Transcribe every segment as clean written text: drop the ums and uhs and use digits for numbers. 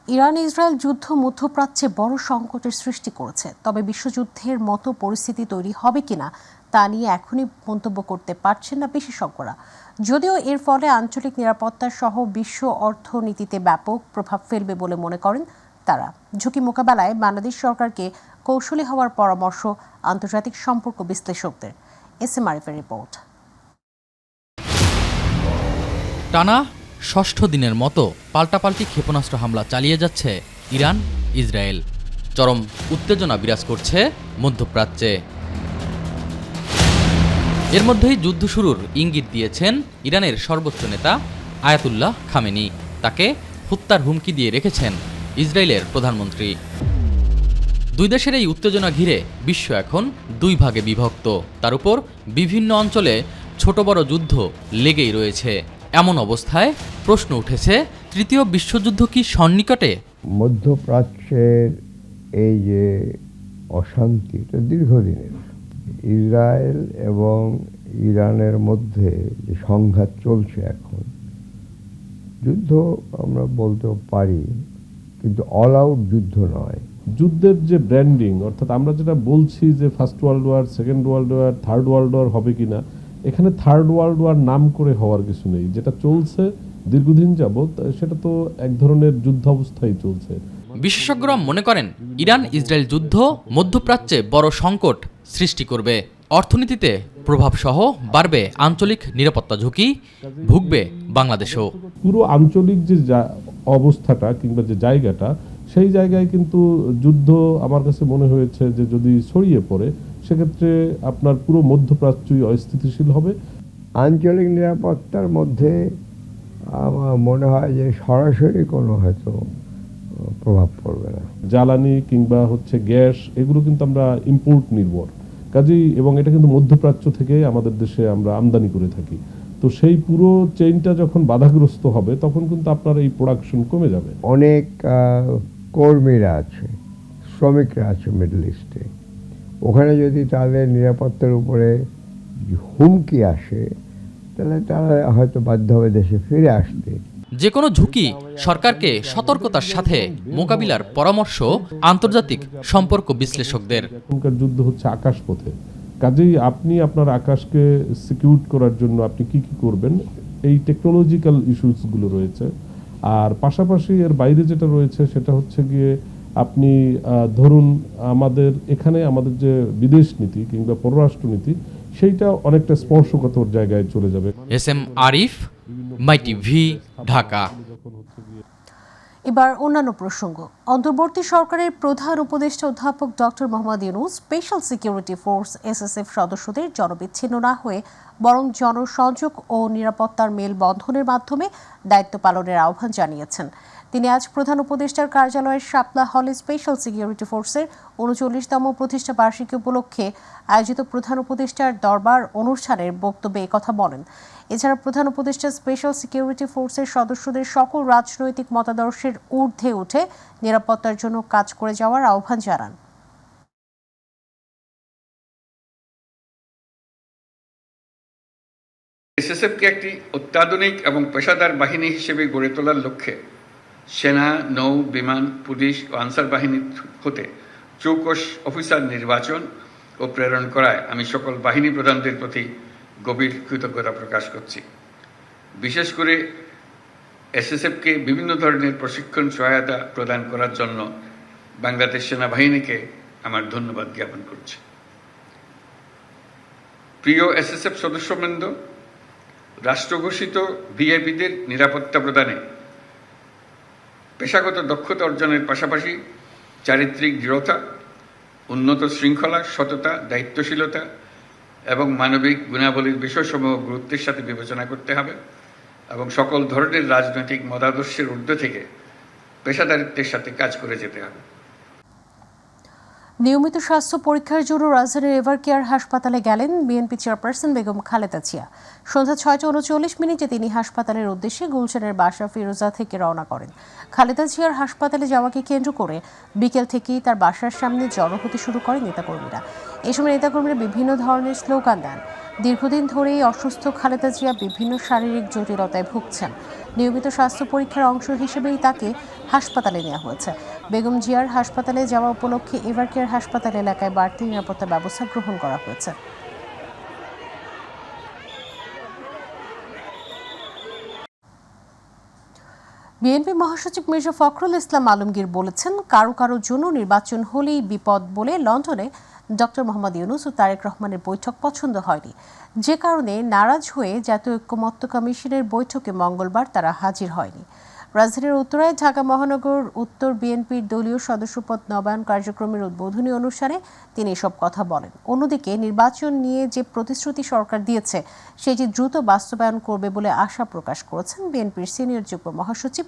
Iran Israel যুদ্ধ মধ্যপ্রাচ্যে বড় সংকটের সৃষ্টি করেছে, তবে বিশ্বযুদ্ধের মতো পরিস্থিতি তৈরি হবে কিনা তা নিয়ে এখনই মন্তব্য করতে পারছেন না বিশেষজ্ঞরা। যদিও এর ফলে আঞ্চলিক নিরাপত্তা সহ বিশ্ব অর্থনীতিতে ব্যাপক প্রভাব ফেলবে বলে মনে করেন তারা। ঝুঁকি মোকাবেলায় বাংলাদেশ সরকারকে কৌশলী হওয়ার পরামর্শ আন্তর্জাতিক সম্পর্ক বিশ্লেষকদের। এসএম আরিফের রিপোর্ট। টানা ষষ্ঠ দিনের মতো পাল্টাপাল্টি ক্ষেপণাস্ত্র হামলা চালিয়ে যাচ্ছে ইরান ইসরায়েল। চরম উত্তেজনা বিরাজ করছে মধ্যপ্রাচ্যে। এর মধ্যেই যুদ্ধ শুরুর ইঙ্গিত দিয়েছেন ইরানের সর্বোচ্চ নেতা আয়াতুল্লাহ খামেনি। তাকে হত্যার হুমকি দিয়ে রেখেছেন ইসরায়েলের প্রধানমন্ত্রী। দুই দেশের এই উত্তেজনা ঘিরে বিশ্ব এখন দুই ভাগে বিভক্ত। তার উপর বিভিন্ন অঞ্চলে ছোট বড় যুদ্ধ লেগেই রয়েছে। এমন অবস্থায় প্রশ্ন উঠেছে, তৃতীয় বিশ্বযুদ্ধ কি সন্নিকটে? মধ্যপ্রাচ্যের এই যে অশান্তি দীর্ঘদিনের, ইসরায়েল এবং ইরানের মধ্যে যে সংঘাত চলছে, এখন যুদ্ধ আমরা বলতে পারি, কিন্তু অল আউট যুদ্ধ নয়। যুদ্ধের যে ব্র্যান্ডিং, অর্থাৎ আমরা যেটা বলছি যে first world war, second world war, third world war হবে কিনা, এখানে থার্ড ওয়ার্ল্ড ওয়ার নাম করে হওয়ার কিছু নেই। যেটা চলছে দীর্ঘদিন যাবৎ, সেটা তো এক ধরনের যুদ্ধ অবস্থায় চলছে। বিশেষজ্ঞরা মনে করেন, ইরান ইসরায়েল যুদ্ধ মধ্যপ্রাচ্যে বড় সংকট সৃষ্টি করবে। অর্থনীতিতে প্রভাবসহ বাড়বে আঞ্চলিক নিরাপত্তা ঝুঁকি, ভুগবে বাংলাদেশও। পুরো আঞ্চলিক যে অবস্থাটা কিংবা যে জায়গাটা, সেই জায়গায় কিন্তু যুদ্ধ আমার কাছে মনে হয়েছে যে যদি ছড়িয়ে পড়ে, সেক্ষেত্রে আপনার পুরো মধ্যপ্রাচ্যই অস্থিতিশীল হবে। আঞ্চলিক নিরাপত্তার মধ্যে আমার মনে হয় যে সরাসরি কোনো হয়তো প্রভাব পড়বে না। জ্বালানি কিংবা গ্যাস, এগুলো কিন্তু আমরা ইম্পোর্ট নির্ভর কাজেই, এবং এটা কিন্তু মধ্যপ্রাচ্য থেকে আমাদের দেশে আমরা আমদানি করে থাকি। তো সেই পুরো চেইনটা যখন বাধাগ্রস্ত হবে, তখন কিন্তু আপনার এই প্রোডাকশন কমে যাবে। অনেক কর্মীরা আছে, শ্রমিকরা আছে মিডল ইস্টে, ওখানে যদি তাদের নিরাপত্তার উপরে হুমকি আসে, তাহলে তারা হয়তো বাধ্য হবে দেশে ফিরে আসতে। যে কোনো ঝুঁকি সরকারকে সতর্কতার সাথে মোকাবিলার পরামর্শ আন্তর্জাতিক সম্পর্ক বিশ্লেষকদের। এখনকার যুদ্ধ হচ্ছে আকাশপথে, কাজেই আপনি আপনার আকাশকে সিকিউর করার জন্য আপনি কি কি করবেন, এই টেকনোলজিক্যাল ইস্যুসগুলো রয়েছে। আর পাশাপাশি এর বাইরে যেটা রয়েছে, সেটা হচ্ছে গিয়ে আপনি ধরুন আমাদের এখানে আমাদের যে বিদেশ নীতি কিংবা পররাষ্ট্রনীতি, সেইটা অনেকটা স্পর্শকাতর জায়গায় চলে যাবে। এসএম আরিফ, মাই টিভি, ঢাকা। এবার অন্যান্য প্রসঙ্গ। অন্তর্বর্তী সরকারের প্রধান উপদেষ্টা অধ্যাপক doctor Mohammad Yunus special security force SSF সদস্যদের জনবিচ্ছিন্ন না হয়ে বরং জনসংযোগ ও নিরাপত্তার মেলবন্ধনের মাধ্যমে দায়িত্ব পালনের আহ্বান জানিয়েছেন। তিনি আজ প্রধান উপদেষ্টার কার্যালয়ের শাপলা হলে স্পেশাল সিকিউরিটি ফোর্সের ৩৯তম প্রতিষ্ঠা বার্ষিকী উপলক্ষে আয়োজিত প্রধান উপদেষ্টার দরবার অনুষ্ঠানের বক্তব্যে একথা বলেন। এছাড়া প্রধান উপদেষ্টা স্পেশাল সিকিউরিটি ফোর্সের সদস্যদের সকল রাজনৈতিক মতাদর্শের ঊর্ধ্বে উঠে নিরাপত্তার জন্য কাজ করে যাওয়ার আহ্বান জানান। এসএসএফকে একটি অত্যাধুনিক এবং পেশাদার বাহিনী হিসেবে গড়ে তোলার লক্ষ্যে সেনা, নৌ, বিমান, পুলিশ ও আনসার বাহিনী হতে চৌকস অফিসার নির্বাচন ও প্রেরণ করায় আমি সকল বাহিনী প্রধানদের প্রতি গভীর কৃতজ্ঞতা প্রকাশ করছি। বিশেষ করে এসএসএফকে বিভিন্ন ধরনের প্রশিক্ষণ সহায়তা প্রদান করার জন্য বাংলাদেশ সেনাবাহিনীকে আমার ধন্যবাদ জ্ঞাপন করছি। প্রিয় এসএসএফ সদস্যবৃন্দ, রাষ্ট্রঘোষিত ভিআইপিদের নিরাপত্তা প্রদানে পেশাগত দক্ষতা অর্জনের পাশাপাশি চারিত্রিক দৃঢ়তা, উন্নত শৃঙ্খলা, সততা, দায়িত্বশীলতা এবং মানবিক গুণাবলীর বিষয়সমূহ গুরুত্বের সাথে বিবেচনা করতে হবে এবং সকল ধরনের রাজনৈতিক মতাদর্শের ঊর্ধ্বে থেকে পেশাদারিত্বের সাথে কাজ করে যেতে হবে। নিয়মিত স্বাস্থ্য পরীক্ষার জন্য রাজধানীর এভারকেয়ার হাসপাতালে গেলেন বিএনপি চেয়ারপারসন বেগম খালেদা জিয়া। সন্ধ্যা ৬টা ৩৯ তিনি হাসপাতালের উদ্দেশ্যে গুলশানের বাসা ফিরোজা থেকে রওনা করেন। খালেদা জিয়ার হাসপাতালে যাওয়াকে কেন্দ্র করে বিকেল থেকেই তার বাসার সামনে জড়ো হতে শুরু করে নেতাকর্মীরা। এ সময় নেতাকর্মীরা বিভিন্ন ধরনের স্লোগান দেন। দীর্ঘদিন ধরেই অসুস্থ খালেদা জিয়া বিভিন্ন শারীরিক জটিলতায় ভুগছেন। নিয়মিত স্বাস্থ্য পরীক্ষার অংশ হিসেবেই তাকে হাসপাতালে নেওয়া হয়েছে। বেগম জিয়ার হাসপাতালে যাওয়া উপলক্ষে এভারকেয়ার হাসপাতাল এলাকায় বাড়তি নিরাপত্তা ব্যবস্থা গ্রহণ করা হয়েছে। বিএনপি মহাসচিব মির্জা ফখরুল ইসলাম আলমগীর বলেছেন, কারো কারো জন্য নির্বাচন হলেই বিপদ বলে লন্ডনে ডক্টর মোহাম্মদ ইউনূস ও তারেক রহমানের বৈঠক পছন্দ হয়নি, যে কারণে নারাজ হয়ে জাতীয় ঐক্যমত্য কমিশনের বৈঠকে মঙ্গলবার তারা হাজির হয়নি। রাজধানীর উত্তরায় ঢাকা মহানগর উত্তর বিএনপির দলীয় সদস্যপদ নবায়ন কার্যক্রমের উদ্বোধনী অনুষ্ঠানে তিনি এসব কথা বলেন। অন্যদিকে নির্বাচন নিয়ে যে প্রতিশ্রুতি সরকার দিয়েছে সেটি দ্রুত বাস্তবায়ন করবে বলে আশা প্রকাশ করেছেন বিএনপির সিনিয়র যুগ্ম মহাসচিব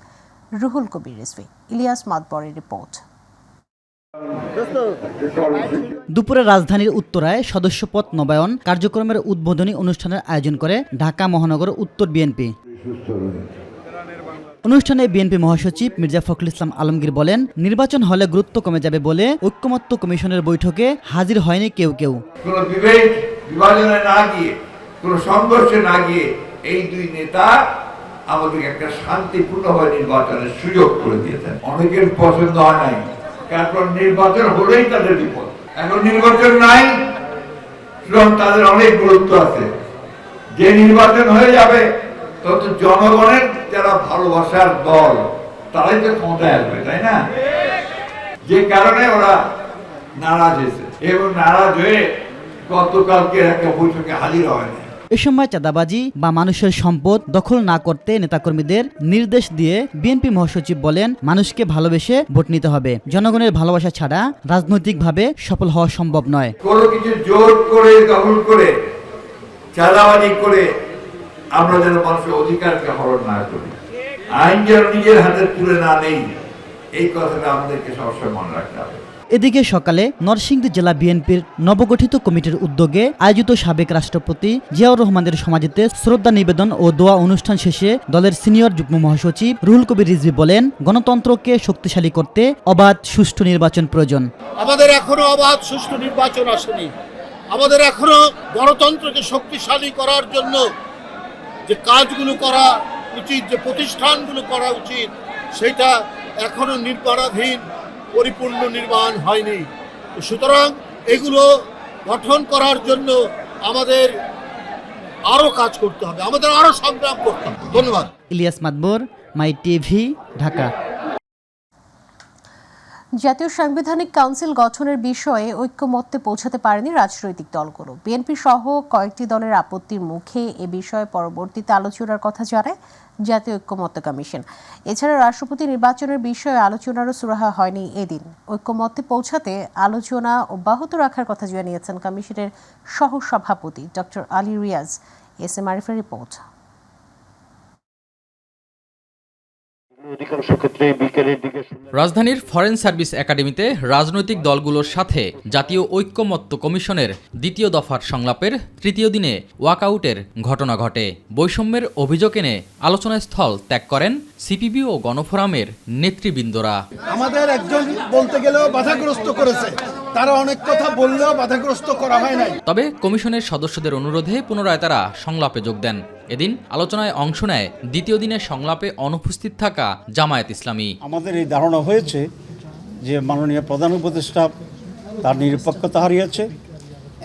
রুহুল কবির রিজভী। ইলিয়াস মাতবরের রিপোর্ট। দুপুরে রাজধানীর উত্তরায় সদস্যপদ নবায়ন কার্যক্রমের উদ্বোধনী অনুষ্ঠানের আয়োজন করে ঢাকা মহানগর উত্তর বিএনপি। অনুষ্ঠানে বিএনপি মহাসচিব মির্জা ফখরুল ইসলাম আলমগীর বলেন, নির্বাচন হলে গুরুত্ব কমে যাবে বলে ঐক্যমত্য কমিশনের বৈঠকে হাজির হয়নি কেউ। কোনো বিভাজনে না গিয়ে, কোনো সংঘর্ষে না গিয়ে এই দুই নেতা আমাদের একটা শান্তিপূর্ণভাবে নির্বাচনের সুযোগ করে দিয়েছেন। অনেকের পছন্দ হয় নাই, কারণ নির্বাচন হলেই তাদের বিপদ। এখন নির্বাচন নাই, সুতরাং তাদের অনেক গুরুত্ব আছে। যে নির্বাচন হয়ে যাবে তত জনগণের যারা ভালোবাসার দল তারাই তো ক্ষমতায় আসবে, তাই না? যে কারণে ওরা নারাজ হয়েছে এবং নারাজ হয়ে গতকালকে একটা বৈঠকে হাজির হয়নি। এ সময় চাঁদাবাজি বা মানুষের সম্পদ দখল না করতে নেতাকর্মীদের নির্দেশ দিয়ে বিএনপি মহাসচিব বলেন, মানুষকে ভালোবেসে ভোট নিতে হবে। জনগণের ভালোবাসা ছাড়া রাজনৈতিকভাবে সফল হওয়া সম্ভব নয়। কোনো কিছু জোর করে দখল করে চাঁদাবাজি করে আমরা যেন মানুষের অধিকারকে হরণ না করি, আইন যেন নিজের হাতে তুলে না নেই, এই কথাটা আমাদেরকে সবসময় মনে রাখতে হবে। এদিকে সকালে নরসিংদী জেলা বিএনপির নবগঠিত কমিটির উদ্যোগে আয়োজিত সাবেক রাষ্ট্রপতি জিয়াউর রহমানের সমাধিতে শ্রদ্ধা নিবেদন ও দোয়া অনুষ্ঠান শেষে দলের সিনিয়র যুগ্ম মহাসচিব রুহুল কবির রিজভী বলেন, গণতন্ত্রকে শক্তিশালী করতে অবাধ সুষ্ঠু নির্বাচন প্রয়োজন। আমাদের এখনো অবাধ সুষ্ঠু নির্বাচন আসেনি। আমাদের এখনো গণতন্ত্রকে শক্তিশালী করার জন্য যে কাজগুলো করা উচিত, যে প্রতিষ্ঠানগুলো করা উচিত, সেটা এখনো নির্মাণাধীন, পরিপূর্ণ নির্মাণ হয়নি। সুতরাং এগুলো গঠন করার জন্য আমাদের আরো কাজ করতে হবে, আমাদের আরো সংগ্রাম করতে হবে। ধন্যবাদ। ইলিয়াস মাতবর, মাই টিভি, ঢাকা। জাতীয় সাংবিধানিক কাউন্সিল গঠনের বিষয়ে ঐক্যমত্যে পৌঁছাতে পারেনি রাজনৈতিক দলগুলো। বিএনপি সহ কয়েকটি দলের আপত্তির মুখে এ বিষয়ে পরবর্তীতে আলোচনার কথা জানায় জাতীয় ঐক্যমত্য কমিশন। এছাড়া রাষ্ট্রপতি নির্বাচনের বিষয়ে আলোচনারও সুরাহা হয়নি এদিন। ঐক্যমত্যে পৌঁছাতে আলোচনা অব্যাহত রাখার কথা জানিয়েছেন কমিশনের সহ সভাপতি ডক্টর আলী রিয়াজ। এসএম আরিফের রিপোর্ট। রাজধানীর ফরেন সার্ভিস একাডেমিতে রাজনৈতিক দলগুলোর সাথে জাতীয় ঐক্যমত্য কমিশনের দ্বিতীয় দফার সংলাপের তৃতীয় দিনে ওয়াকআউটের ঘটনা ঘটে। বৈষম্যের অভিযোগ এনে আলোচনাস্থল ত্যাগ করেন সিপিবি ও গণফোরামের নেতৃবৃন্দরা। আমাদের একজন বলতে গেলেও বাধাগ্রস্ত করেছে, তারা অনেক কথা বললেও বাধাগ্রস্ত করা হয় নাই। তবে কমিশনের সদস্যদের অনুরোধে পুনরায় তারা সংলাপে যোগ দেন। এদিন আলোচনায় অংশ নেয় দ্বিতীয় দিনের সংলাপে অনুপস্থিত থাকা জামায়াত ইসলামী। আমাদের এই ধারণা হয়েছে যে মাননীয় প্রধান উপদেষ্টা তার নিরপেক্ষতা হারিয়েছে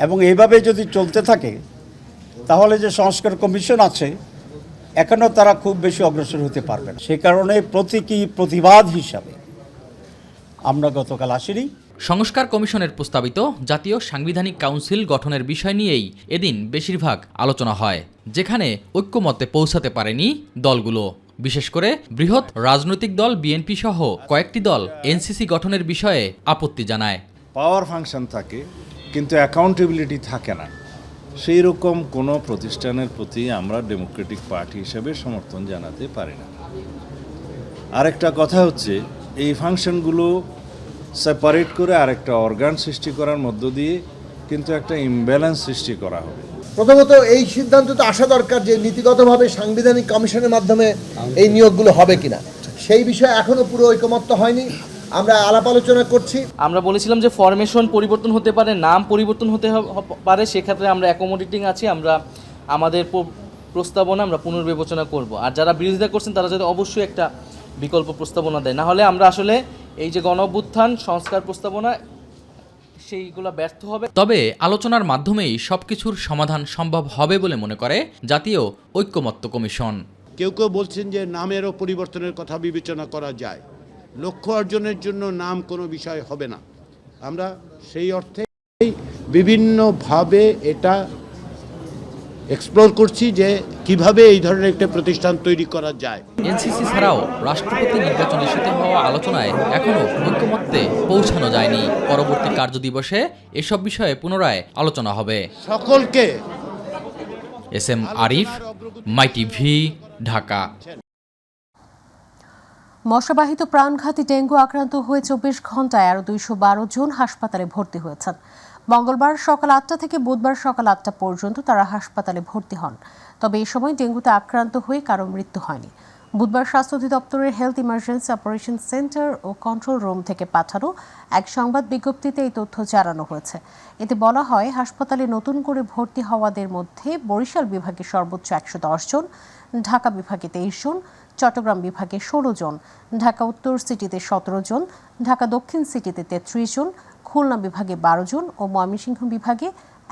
এবং এইভাবে যদি চলতে থাকে তাহলে যে সংস্কার কমিশন আছে এখনও তারা খুব বেশি অগ্রসর হতে পারবে না। সে কারণে প্রতীকী প্রতিবাদ হিসাবে আমরা গতকাল আসিনি। সংস্কার কমিশনের প্রস্তাবিত জাতীয় সাংবিধানিক কাউন্সিল গঠনের বিষয় নিয়েই এদিন বেশিরভাগ আলোচনা হয়, যেখানে ঐক্যমত্যে পৌঁছাতে পারেনি দলগুলো। বিশেষ করে বৃহৎ রাজনৈতিক দল বিএনপি সহ কয়েকটি দল এনসিসি গঠনের বিষয়ে আপত্তি জানায়। পাওয়ার ফাংশন থাকে কিন্তু অ্যাকাউন্টেবিলিটি থাকে না, সেই রকম কোনো প্রতিষ্ঠানের প্রতি আমরা ডেমোক্রেটিক পার্টি হিসেবে সমর্থন জানাতে পারি না। আরেকটা কথা হচ্ছে এই ফাংশনগুলো সেপারেট করে আরেকটা অর্গান সৃষ্টি করার মধ্য দিয়ে কিন্তু একটা ইমব্যালেন্স সৃষ্টি করা হবে। প্রথমত এই সিদ্ধান্ত তো আসা দরকার যে নীতিগতভাবে সাংবিধানিক কমিশনের মাধ্যমে এই নিয়োগগুলো হবে কিনা, সেই বিষয়ে এখনো পুরো ঐকমত্য হয়নি। আমরা আলাপ আলোচনা করছি। আমরা বলেছিলাম যে ফরমেশন পরিবর্তন হতে পারে, নাম পরিবর্তন হতে পারে, সেক্ষেত্রে আমরা অ্যাকোমোডেটিং আছি। আমরা আমাদের প্রস্তাবনা আমরা পুনর্বিবেচনা করব। আর যারা বিরোধিতা করছেন তারা যাতে অবশ্যই একটা বিকল্প প্রস্তাবনা দেয়, না হলে আমরা আসলে এই যে গণঅভ্যুত্থান সংস্কার প্রস্তাবনা সেইগুলো ব্যর্থ হবে। তবে আলোচনার মাধ্যমেই সবকিছুর সমাধান সম্ভব হবে বলে মনে করে জাতীয় ঐক্যমত্য কমিশন। কেউ কেউ বলছেন যে নামেরও পরিবর্তনের কথা বিবেচনা করা যায়, লক্ষ্য অর্জনের জন্য নাম কোনো বিষয় হবে না। আমরা সেই অর্থে বিভিন্নভাবে এটা এক্সপ্লোর করছি যে কিভাবে এই ধরনের একটা প্রতিষ্ঠান তৈরি করা যায়। এনসিসি ছাড়াও রাষ্ট্রপতি নির্বাচন ইস্যুতে হওয়া আলোচনায় এখনও ঐক্যমত্যে পৌঁছানো যায়নি। পরবর্তী কার্যদিবসে এসব বিষয়ে পুনরায় আলোচনা হবে। সকলকে SM আরিফ, মাইটিভি, ঢাকা। মশাবাহিত প্রাণঘাতী ডেঙ্গু আক্রান্ত হয়ে 24 ঘন্টায় আরও 212 জন হাসপাতালে ভর্তি হয়েছেন। মঙ্গলবার সকাল 8টা থেকে বুধবার সকাল 8টা পর্যন্ত তারা হাসপাতালে ভর্তি হন। তবে এই সময় ডেঙ্গুতে আক্রান্ত হয়ে কারো মৃত্যু হয়নি। বুধবার স্বাস্থ্য অধিদপ্তরের হেলথ ইমার্জেন্সি অপারেশন সেন্টার ও কন্ট্রোল রুম থেকে পাঠানো এক সংবাদ বিজ্ঞপ্তিতে এই তথ্য জানানো হয়েছে। এতে বলা হয়, হাসপাতালে নতুন করে ভর্তি হওয়াদের মধ্যে বরিশাল বিভাগে সর্বোচ্চ 110 জন, ঢাকা বিভাগে 23 জন, চট্টগ্রাম বিভাগে 16 জন, ঢাকা উত্তর সিটিতে 17 জন, ঢাকা দক্ষিণ সিটিতে 33 জন, খুলনা বিভাগে 12 জন ও ময়মনসিংহ বিভাগে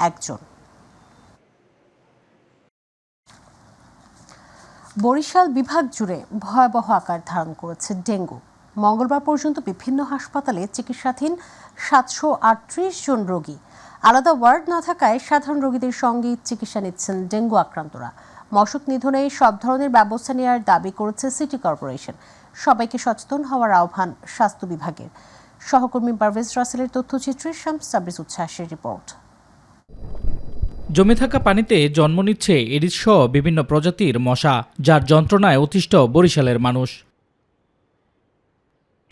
1 জন। বরিশাল বিভাগ জুড়ে ভয়াবহ আকার ধারণ করেছে ডেঙ্গু। মঙ্গলবার পর্যন্ত বিভিন্ন হাসপাতালে চিকিৎসাধীন 738 জন রোগী। আলাদা ওয়ার্ড না থাকায় সাধারণ রোগীদের সঙ্গে চিকিৎসা নিচ্ছেন ডেঙ্গু আক্রান্তরা। মশক নিধনে সব ধরনের ব্যবস্থা নেওয়ার দাবি করেছে সিটি কর্পোরেশন। সবাইকে সচেতন হওয়ার আহ্বান স্বাস্থ্য বিভাগের। সহকর্মী পারভেজ রাসেলের তথ্যচিত্রে শামস সাবরিজ উচ্ছ্বাসের রিপোর্ট। জমে থাকা পানিতে জন্ম নিচ্ছে এডিস সহ বিভিন্ন প্রজাতির মশা, যার যন্ত্রণায় অতিষ্ঠ বরিশালের মানুষ।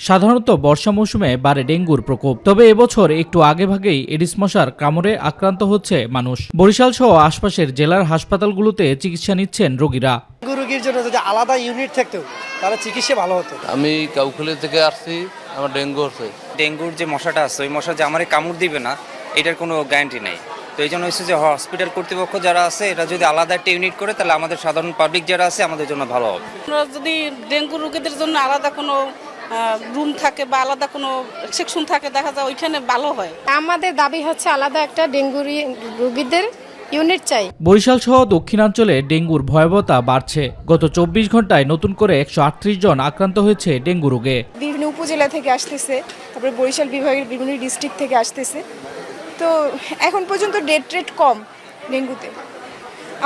সাধারণত বর্ষা মৌসুমে বাড়ে ডেঙ্গুর প্রকোপ, তবে এবছর একটু আগেভাগেই এডিস মশার কামড়ে আক্রান্ত হচ্ছে মানুষ। বরিশাল সহ আশপাশের জেলার হাসপাতালগুলোতে চিকিৎসা নিচ্ছেন রোগীরা। ডেঙ্গু রোগীর জন্য যদি আলাদা ইউনিট থাকতো তাহলে চিকিৎসা ভালো হতো। আমি কাউখালী থেকে আসছি, আমার ডেঙ্গু হচ্ছে। ডেঙ্গুর যে মশাটা আছে ওই মশা যে আমারে কামড় দিবে না এটার কোনো গ্যারান্টি নেই। তো এই জন্য হচ্ছে যে হসপিটাল কর্তৃপক্ষ যারা আছে এটা যদি আলাদা একটা ইউনিট করে তাহলে আমাদের সাধারণ পাবলিক যারা আছে আমাদের জন্য ভালো হবে। যদি ডেঙ্গু রোগীদের জন্য আলাদা কোনো রুম থাকে বা আলাদা কোনো সেকশন থাকে, দেখা যায় ওইখানে ভালো হয়। আমাদের দাবি হচ্ছে আলাদা একটা ডেঙ্গু রোগীদের ইউনিট চাই। বরিশাল সহ দক্ষিণাঞ্চলে ডেঙ্গুর ভয়াবহতা বাড়ছে। গত 24 ঘন্টায় নতুন করে 138 জন আক্রান্ত হয়েছে ডেঙ্গু রোগে। বিভিন্ন উপজেলা থেকে আসতেছে, তারপরে বরিশাল বিভাগের বিভিন্ন ডিস্ট্রিক্ট থেকে আসতেছে। তো এখন পর্যন্ত ডেথ রেট কম ডেঙ্গুতে,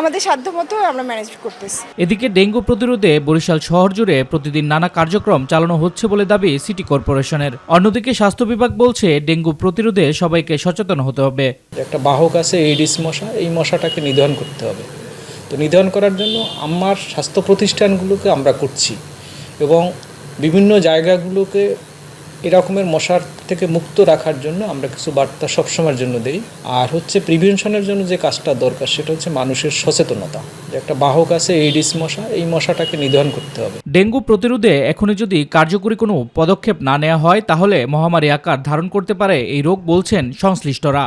আমাদের সাধ্যমতো আমরা ম্যানেজ করতেছি। এদিকে ডেঙ্গু প্রতিরোধে বরিশাল শহর জুড়ে প্রতিদিন নানা কার্যক্রম চালানো হচ্ছে বলে দাবি সিটি কর্পোরেশনের। অন্যদিকে স্বাস্থ্য বিভাগ বলছে ডেঙ্গু প্রতিরোধে সবাইকে সচেতন হতে হবে। একটা বাহক আছে এডিস মশা, এই মশাটাকে নিধন করতে হবে। তো নিধন করার জন্য আমার স্বাস্থ্য প্রতিষ্ঠানগুলোকে আমরা করছি এবং বিভিন্ন জায়গাগুলোকে এরকমের মশার থেকে মুক্ত রাখার জন্য আমরা কিছু বার্তা সবসময়ের জন্য দেই। আর হচ্ছে প্রিভেনশনের জন্য যে কাজটা দরকার সেটা হচ্ছে মানুষের সচেতনতা, যে একটা বাহক আছে এডিস মশা, এই মশাটাকে নিধন করতে হবে। ডেঙ্গু প্রতিরোধে এখনই যদি কার্যকরী কোনো পদক্ষেপ না নেওয়া হয় তাহলে মহামারী আকার ধারণ করতে পারে এই রোগ বলছেন সংশ্লিষ্টরা।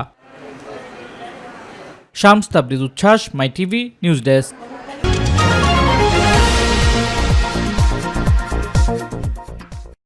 শামস তাবরিজ উচ্ছ্বাস, মাই টিভি নিউজ ডেস্ক।